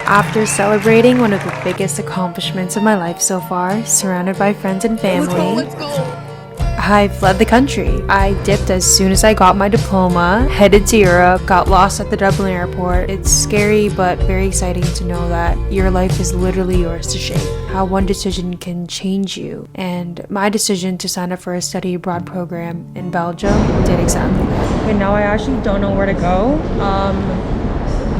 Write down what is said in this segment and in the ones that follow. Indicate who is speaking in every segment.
Speaker 1: After celebrating one of the biggest accomplishments of my life so far, surrounded by friends and family, I fled the country. I dipped as soon as I got my diploma, headed to Europe, got lost at the Dublin airport. It's scary but very exciting to know that your life is literally yours to shape. How one decision can change you. And my decision to sign up for a study abroad program in Belgium did exactly that. But now I actually don't know where to go.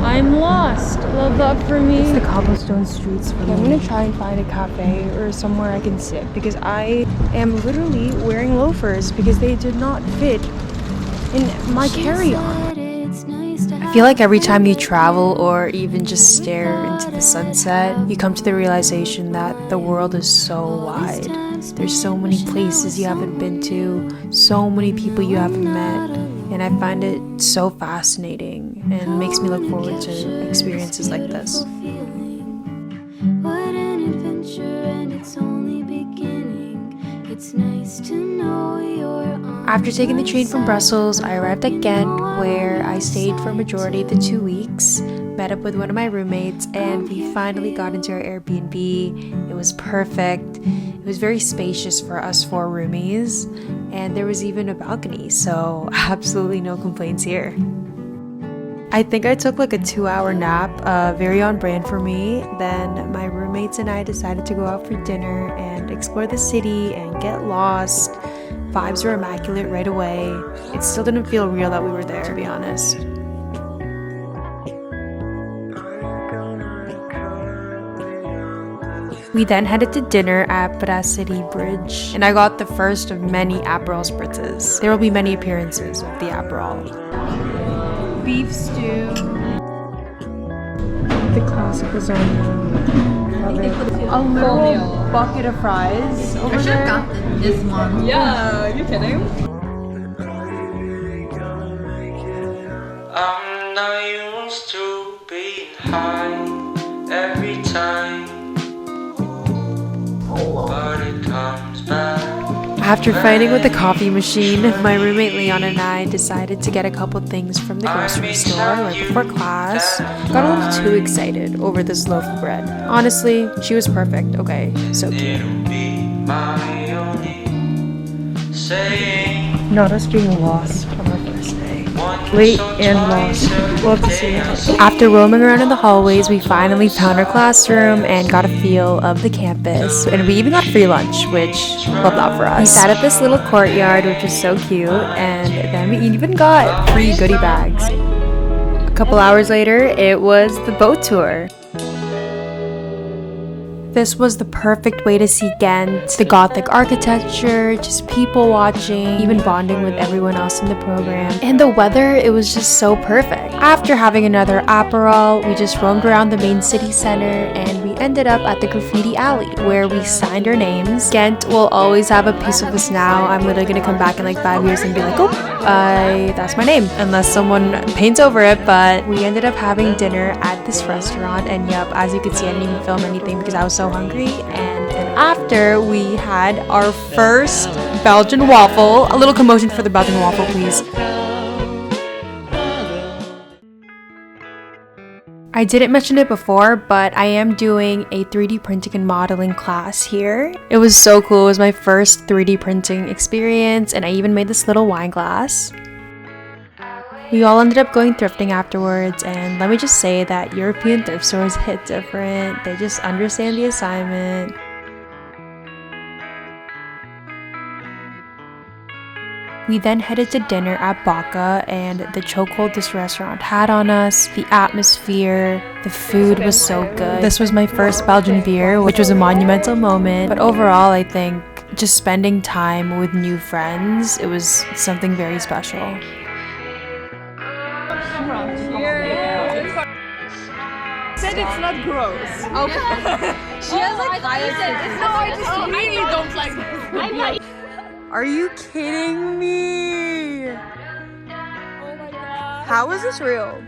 Speaker 1: I'm lost. Love luck for me. It's the cobblestone streets for me. I'm gonna try and find a cafe or somewhere I can sit because I am literally wearing loafers because they did not fit in my carry-on. I feel like every time you travel or even just stare into the sunset, you come to the realization that the world is so wide. There's so many places you haven't been to, so many people you haven't met. And I find it so fascinating and makes me look forward to experiences like this. After taking the train from Brussels, I arrived at Ghent, where I stayed for a majority of the 2 weeks, met up with one of my roommates, and we finally got into our Airbnb. It was perfect. It was very spacious for us 4 roomies, and there was even a balcony, so absolutely no complaints here. I think I took like a 2-hour nap, very on brand for me. Then my roommates and I decided to go out for dinner and explore the city and get lost. Vibes were immaculate right away. It still didn't feel real that we were there, to be honest. We then headed to dinner at Brasserie Bridge, and I got the first of many Aperol spritzes. There will be many appearances of the Aperol. Beef stew. The classic lasagna. Love it. A little bucket of fries over there. I should have got this one. Yeah, are you kidding?
Speaker 2: I'm not used to being high every time. But it comes back.
Speaker 1: After fighting with the coffee machine, my roommate Leon and I decided to get a couple things from the grocery store right before class. Got a little too excited over this loaf of bread. Honestly, she was perfect, okay? So cute. Not us being lost on our first day. Late and lost. Love to see it. After roaming around in the hallways, we finally found our classroom and got a feel of the campus. And we even got free lunch, which love that for us. We sat at this little courtyard, which was so cute, and then we even got free goodie bags. A couple hours later, it was the boat tour. This was the perfect way to see Ghent, the Gothic architecture, just people watching, even bonding with everyone else in the program. And the weather, it was just so perfect. After having another Aperol, we just roamed around the main city center and we ended up at the graffiti alley where we signed our names. Ghent will always have a piece of us now. I'm literally gonna come back in like 5 years and be like, oh, that's my name, unless someone paints over it. But we ended up having dinner at this restaurant, and yep, as you can see, I didn't even film anything because I was so hungry. And then after, we had our first Belgian waffle. A little commotion for the Belgian waffle, please. I didn't mention it before, but I am doing a 3D printing and modeling class here. It was so cool. It was my first 3D printing experience, and I even made this little wine glass. We all ended up going thrifting afterwards, and let me just say that European thrift stores hit different. They just understand the assignment. We then headed to dinner at Baka, and the chokehold this restaurant had on us, the atmosphere, the food was so good. This was my first Belgian beer, which was a monumental moment, but overall I think just spending time with new friends, it was something very special.
Speaker 3: Said it's not gross. Okay. She has like I really don't like this.
Speaker 1: Are you kidding me?
Speaker 3: Oh my god.
Speaker 1: How is this real?